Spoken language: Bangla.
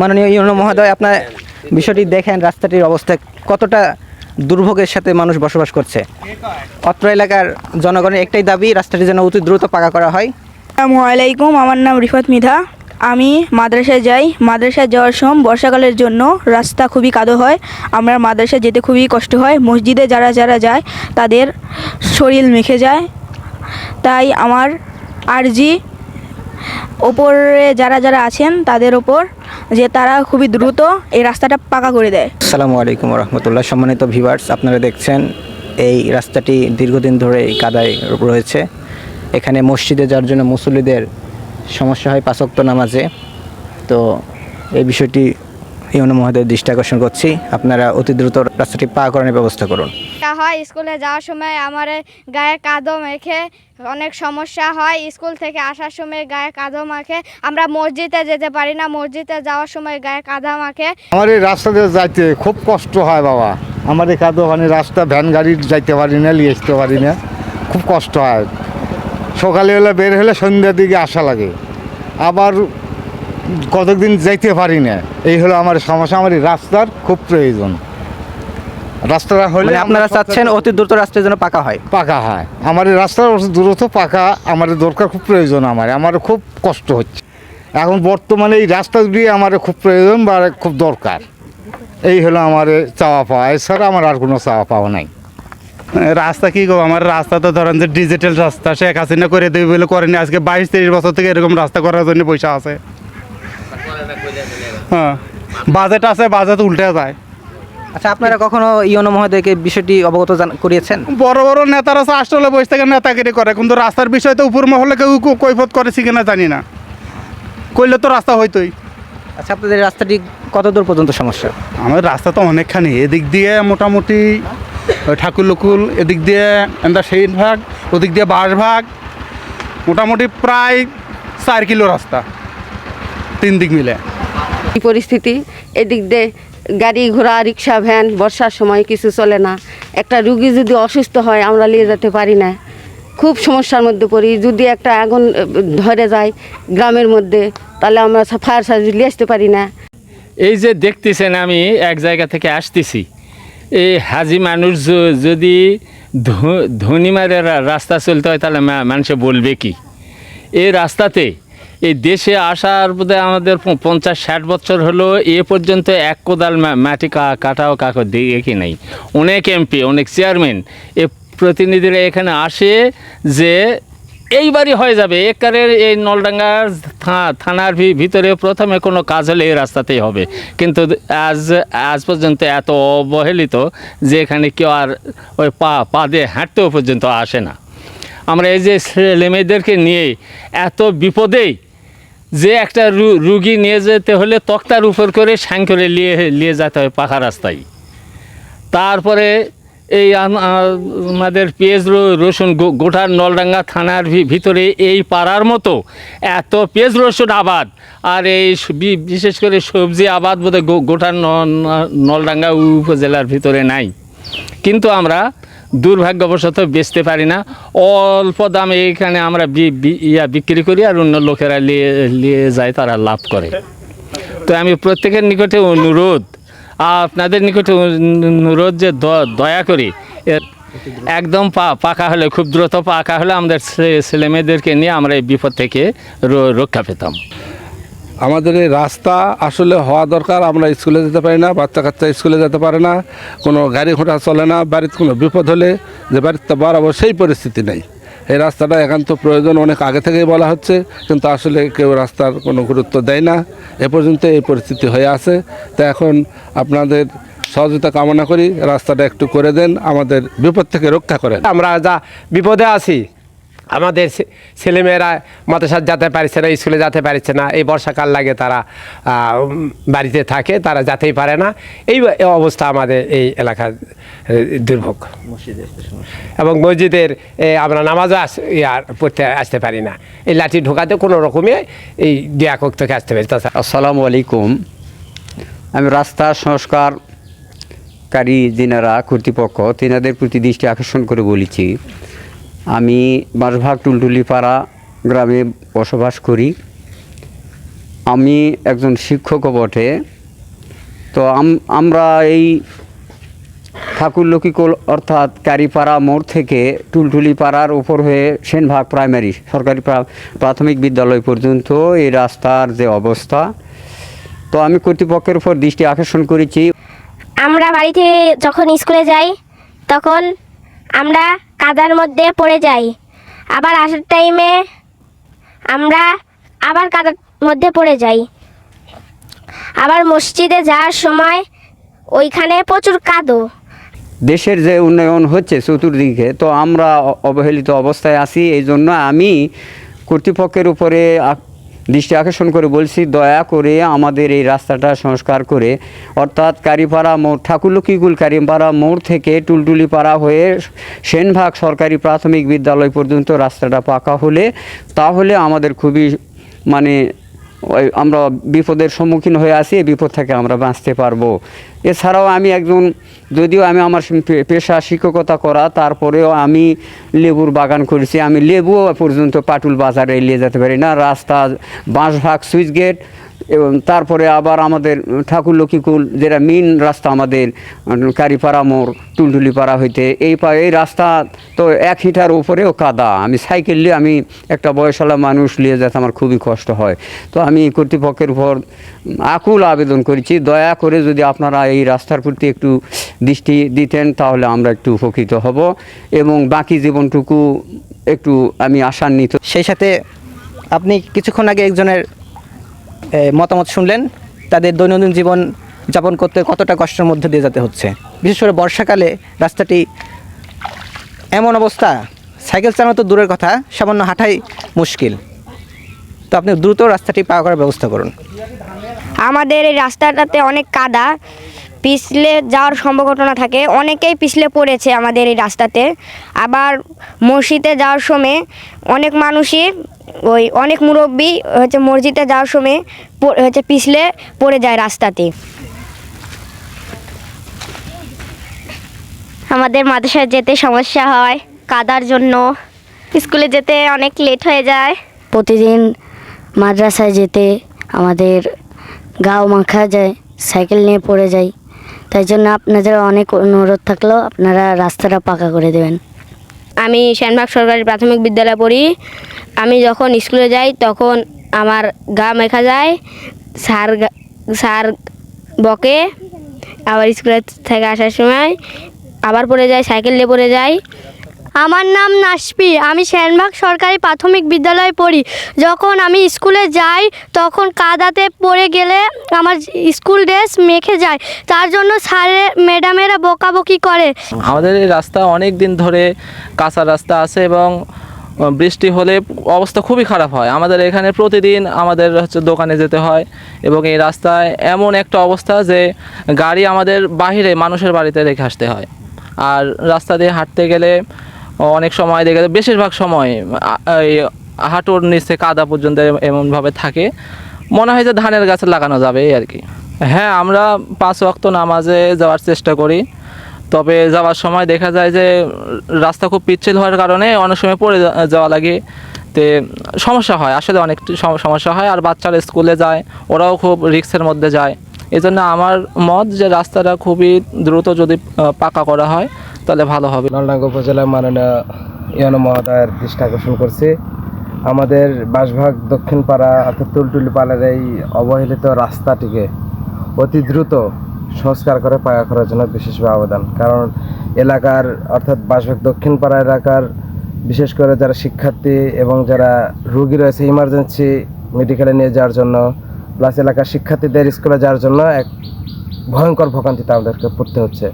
মাননীয় ইউনো মহোদয়, আপনার বিষয়টি দেখেন, রাস্তাটির অবস্থা কতটা দুর্ভোগের সাথে মানুষ বসবাস করছে। অত্র এলাকার জনগণের একটাই দাবি, রাস্তাটি যেন অতি দ্রুত পাকা করা হয়। আসসালামু আলাইকুম, আমার নাম রিফাত মৃধা। আমি মাদ্রাসায় যাই। মাদ্রাসায় যাওয়ার সময় বর্ষাকালের জন্য রাস্তা খুবই কাদো হয়। আমরা মাদ্রাসায় যেতে খুবই কষ্ট হয়। মসজিদে যারা যারা যায় তাদের শরীর মেখে যায়। তাই আমার আরজি ওপরে যারা যারা আছেন তাদের ওপর যে তারা খুবই দ্রুত এই রাস্তাটা পাকা করে দেয়। আসসালামু আলাইকুম রহমতুল্লাহ। সম্মানিত ভিউয়ার্স, আপনারা দেখছেন এই রাস্তাটি দীর্ঘদিন ধরে এই কাদায় রয়েছে। এখানে মসজিদে যাওয়ার জন্য মুসল্লিদের সমস্যা হয় পাঁচ ওয়াক্ত নামাজে। তো এই বিষয়টি ইউনো মহোদয়ের দৃষ্টি আকর্ষণ করছি, আপনারা অতি দ্রুত রাস্তাটি পাকা করানোর ব্যবস্থা করুন। হয় স্কুলে যাওয়ার সময় আমার গায়ে কাদো মেখে অনেক সমস্যা হয়। স্কুল থেকে আসার সময় গায়ে কাদো মাখে, আমরা মসজিদে যেতে পারি না। মসজিদে যাওয়ার সময় গায়ে কাদা মাখে। আমার এই রাস্তাতে যাইতে খুব কষ্ট হয় বাবা। আমার এই কাদো মানে রাস্তা ভ্যান গাড়ি যাইতে পারি না, নিয়ে আসতে পারি না, খুব কষ্ট হয়। সকালে হলে বের হলে সন্ধ্যার দিকে আসা লাগে, আবার কতদিন যাইতে পারি না। এই হলো আমার সমস্যা। আমার এই রাস্তার খুব প্রয়োজন। রাস্তাটা হলে আপনারা চাচ্ছেন অতি দ্রুত রাস্তা যেন পাকা হয়। পাকা হয়। আমার এই রাস্তার দ্রুত পাকা আমার দরকার, খুব প্রয়োজন। আমার খুব কষ্ট হচ্ছে এখন বর্তমানে। এই রাস্তা দিয়ে আমার খুব প্রয়োজন বা খুব দরকার। এই হলো আমার চাওয়া পাওয়া, এছাড়া আমার আর কোনো চাওয়া পাওয়া নাই। রাস্তা কী গো, আমার রাস্তা তো ধরেন যে ডিজিটাল রাস্তা, শেখ হাসিনা করে দেবে বলে করেনি। আজকে 22-23 বছর থেকে এরকম রাস্তা করার জন্য পয়সা আছে। হ্যাঁ, বাজেট আছে, বাজেট উল্টে যায়। আচ্ছা, আপনারা কখনো ইউনো মহোদয়কে বিষয়টি অবগত করিয়েছেন? বড় বড় নেতারা আছে আসলে বসে থেকে নেতাগিরি করে, কিন্তু রাস্তার বিষয় তো উপর মহলে কেউ কৈফত করেছি কিনা জানি না। করলে তো রাস্তা হইতোই। আচ্ছা, আপনাদের রাস্তাটি কত দূর পর্যন্ত সমস্যা? আমার রাস্তা তো অনেকখানি। এদিক দিয়ে মোটামুটি ঠাকুরলকুল, এদিক দিয়ে সেই ভাগ, ওদিক দিয়ে বাঁশ ভাগ, মোটামুটি প্রায় 4 কিলো রাস্তা, 3 দিক মিলে। এই পরিস্থিতি, এদিক দিয়ে গাড়ি ঘোড়া রিক্সা ভ্যান বর্ষার সময় কিছু চলে না। একটা রুগী যদি অসুস্থ হয় আমরা নিয়ে যেতে পারি না, খুব সমস্যার মধ্যে পড়ি। যদি একটা আগুন ধরে যায় গ্রামের মধ্যে, তাহলে আমরা ফায়ার সার্ভিস নিয়ে আসতে পারি না। এই যে দেখতেছেন, আমি এক জায়গা থেকে আসতেছি, এই হাজি মানুষ যদি ধনী মারে রাস্তা চলতে হয় তাহলে মানুষে বলবে কি? এই রাস্তাতে এই দেশে আসার বোধ আমাদের 50-60 বছর হলো, এ পর্যন্ত এক কোদাল মাটি কাটাও কাকো দেখি নাই। অনেক এমপি, অনেক চেয়ারম্যান, এ প্রতিনিধিরা এখানে আসে যে এইবারই হয়ে যাবে, একারের এই নলডাঙ্গা থানার ভিতরে প্রথমে কোনো কাজ হলে এই রাস্তাতেই হবে। কিন্তু আজ পর্যন্ত এত অবহেলিত যে এখানে কেউ আর ওই পা দিয়ে হাঁটতেও পর্যন্ত আসে না। আমরা এই যে ছেলেমেয়েদেরকে নিয়ে এত বিপদেই, যে একটা রুগী নিয়ে যেতে হলে তক্তার উপর করে সাং করে নিয়ে যেতে হয় পাকা রাস্তায়। তারপরে এই আমাদের পেঁয়াজ রসুন গোটার নলডাঙ্গা থানার ভিতরে এই পাড়ার মতো এত পেঁয়াজ রসুন আবাদ, আর এই বিশেষ করে সবজি আবাদ বোধহয় গোটার নলডাঙ্গা উপজেলার ভিতরে নাই। কিন্তু আমরা দুর্ভাগ্যবশত বেচতে পারি না। অল্প দামে এখানে আমরা বিক্রি করি, আর অন্য লোকেরা নিয়ে যায়, তারা লাভ করে। তো আমি প্রত্যেকের নিকটে অনুরোধ, আপনাদের নিকটে অনুরোধ যে দয়া করে একদম পাকা হলে, খুব দ্রুত পাকা হলে আমাদের ছেলেমেয়েদেরকে নিয়ে আমরা এই বিপদ থেকে রক্ষা পেতাম। আমাদের এই রাস্তা আসলে হওয়া দরকার। আমরা স্কুলে যেতে পারি না, বাচ্চা কাচ্চা স্কুলে যেতে পারে না, কোনো গাড়ি ঘোড়া চলে না। বাড়িতে কোনো বিপদ হলে যে বাড়িতে বাড়াবো সেই পরিস্থিতি নেই। এই রাস্তাটা একান্ত প্রয়োজন, অনেক আগে থেকেই বলা হচ্ছে, কিন্তু আসলে কেউ রাস্তার কোনো গুরুত্ব দেয় না। এ পর্যন্ত এই পরিস্থিতি হয়ে আছে। তা এখন আপনাদের সহযোগিতা কামনা করি, রাস্তাটা একটু করে দেন, আমাদের বিপদ থেকে রক্ষা করেন। আমরা যা বিপদে আছি, আমাদের ছেলেমেয়েরা মাদ্রাসা যেতে পারছে না, স্কুলে যেতে পারছে না। এই বর্ষাকাল লাগে তারা বাড়িতে থাকে, তারা যেতেই পারে না। এই অবস্থা আমাদের এই এলাকার দুর্ভোগ। এবং মসজিদের আমরা নামাজও পড়তে আসতে পারি না, এই লাঠি ঢোকাতে কোনো রকমে এই ডিয়াকক থেকে আসতে পারি। আসসালামু আলাইকুম। আমি রাস্তা সংস্কারকারী যিনারা কর্তৃপক্ষ, তেনাদের প্রতি দৃষ্টি আকর্ষণ করে বলেছি, আমি বাঁশভাগ টুলটুলিপাড়া গ্রামে বসবাস করি। আমি একজন শিক্ষকও বটে। তো আমরা এই ঠাকুরলক্ষ্মীকুল অর্থাৎ কারিপাড়া মোড় থেকে টুলটুলি পাড়ার উপর হয়ে সেনভাগ প্রাইমারি সরকারি প্রাথমিক বিদ্যালয় পর্যন্ত এই রাস্তার যে অবস্থা, তো আমি কর্তৃপক্ষের উপর দৃষ্টি আকর্ষণ করেছি। আমরা বাড়িতে যখন স্কুলে যাই তখন আমরা কাদার মধ্যে পড়ে যাই, আবার আসার টাইমে আমরা আবার কাদার মধ্যে পড়ে যাই, আবার মসজিদে যাওয়ার সময় ওইখানে প্রচুর কাদো। দেশের যে উন্নয়ন হচ্ছে চতুর্দিকে, তো আমরা অবহেলিত অবস্থায় আছি। এই জন্য আমি কর্তৃপক্ষের উপরে দৃষ্টি আকর্ষণ করে বলছি, দয়া করে আমাদের এই রাস্তাটা সংস্কার করে, অর্থাৎ কারিপাড়া মোড় ঠাকুরলক্ষ্মীকুল কারিপাড়া মোড় থেকে টুলটুলি পাড়া হয়ে সেনভাগ সরকারি প্রাথমিক বিদ্যালয় পর্যন্ত রাস্তাটা পাকা হলে তাহলে আমাদের খুবই আমরা বিপদের সম্মুখীন হয়ে আছি, এই বিপদ থেকে আমরা বাঁচতে পারবো। এছাড়াও আমি একজন, যদিও আমি আমার পেশা শিক্ষকতা করা, তারপরেও আমি লেবুর বাগান করেছি। আমি লেবুও পর্যন্ত পাটুল বাজারে নিয়ে যেতে পারি না। রাস্তা বাঁশভাগ সুইচ গেট এবং তারপরে আবার আমাদের ঠাকুরলক্ষ্মীকুল যেটা মেন রাস্তা আমাদের কারিপাড়া মোড় টুলটুলি পাড়া হইতে এই রাস্তা তো 1 হিটার উপরেও কাদা। আমি সাইকেল নিয়ে আমি একটা বয়সওয়ালা মানুষ নিয়ে যেতে আমার খুবই কষ্ট হয়। তো আমি কর্তৃপক্ষের উপর আকুল আবেদন করেছি, দয়া করে যদি আপনারা এই রাস্তার প্রতি একটু দৃষ্টি দিতেন তাহলে আমরা একটু উপকৃত হব এবং বাকি জীবনটুকু একটু আমি আশান্বিত। সেই সাথে আপনি কিছুক্ষণ আগে একজনের মতামত শুনলেন, তাদের দৈনন্দিন জীবন যাপন করতে কতটা কষ্টের মধ্যে দিয়ে যেতে হচ্ছে। বিশেষ করে বর্ষাকালে রাস্তাটি এমন অবস্থা, সাইকেল চালানো তো দূরের কথা, সামান্য হাঁটাই মুশকিল। তো আপনি দ্রুত রাস্তাটি পার করার ব্যবস্থা করুন। আমাদের এই রাস্তাটাতে অনেক কাদা, পিছলে যাওয়ার সম্ভাবনা থাকে, অনেকেই পিছলে পড়েছে আমাদের এই রাস্তাতে। আবার মসজিদে যাওয়ার সময় অনেক মানুষই অনেক মুরব্বী মসজিদে যাওয়ার সময় পিছলে পড়ে যায় রাস্তাতে। আমাদের মাদ্রাসায় যেতে সমস্যা হয় কাদার জন্য, স্কুলে যেতে অনেক লেট হয়ে যায়। প্রতিদিন মাদ্রাসায় যেতে আমাদের গাও মাখা যায়, সাইকেল নিয়ে পড়ে যাই। তাই জন্য আপনাদের অনেক অনুরোধ থাকলো আপনারা রাস্তাটা পাকা করে দেবেন। আমি সেনভাগ সরকারি প্রাথমিক বিদ্যালয়ে পড়ি। আমি যখন স্কুলে যাই তখন আমার গা মেখা যায়, স্যার বকে। আবার স্কুলে থেকে আসার সময় আবার পড়ে যায়, সাইকেল নিয়ে পড়ে যাই। আমার নাম নাসপি, আমি সেনভাগ সরকারি প্রাথমিক বিদ্যালয়ে পড়ি। যখন আমি স্কুলে যাই তখন কাদাতে পড়ে গেলে আমার স্কুল ড্রেস মেখে যায়, তার জন্য স্যারে ম্যাডামেরা বকাবকি করে। আমাদের এই রাস্তা অনেক দিন ধরে কাঁচা রাস্তা আছে এবং বৃষ্টি হলে অবস্থা খুবই খারাপ হয়। আমাদের এখানে প্রতিদিন আমাদের দোকানে যেতে হয় এবং এই রাস্তায় এমন একটা অবস্থা যে গাড়ি আমাদের বাহিরে মানুষের বাড়িতে রেখে আসতে হয়। আর রাস্তা দিয়ে হাঁটতে গেলে অনেক সময় দেখে বেশিরভাগ সময় এই হাঁটুর নিচে কাদা পর্যন্ত এমনভাবে থাকে, মনে হয় যে ধানের গাছে লাগানো যাবে এই আর কি। হ্যাঁ, আমরা 5 ওয়াক্ত নামাজে যাওয়ার চেষ্টা করি, তবে যাওয়ার সময় দেখা যায় যে রাস্তা খুব পিচ্ছিল হওয়ার কারণে অনেক সময় পড়ে যাওয়া লাগে, তে সমস্যা হয়, আসলে অনেক সমস্যা হয়। আর বাচ্চারা স্কুলে যায়, ওরাও খুব রিস্কের মধ্যে যায়। এই জন্য আমার মত যে রাস্তাটা খুবই দ্রুত যদি পাকা করা হয় তাহলে ভালো হবে। নলডাঙ্গা উপজেলার মাননীয় ইউনো মহোদয়ের দৃষ্টি আকর্ষণ করছি, আমাদের বাঁশভাগ দক্ষিণ পাড়া অর্থাৎ টুলটুলি পাড়ার এই অবহেলিত রাস্তাটিকে অতি দ্রুত সংস্কার করে পাকা করার জন্য বিশেষভাবে আবেদন। কারণ এলাকার অর্থাৎ বাঁশভাগ দক্ষিণ পাড়া এলাকার বিশেষ করে যারা শিক্ষার্থী এবং যারা রোগী রয়েছে ইমার্জেন্সি মেডিকেলে নিয়ে যাওয়ার জন্য, প্লাস এলাকার শিক্ষার্থীদের স্কুলে যাওয়ার জন্য এক ভয়ঙ্কর ভোগান্তিতে আমাদেরকে পড়তে হচ্ছে।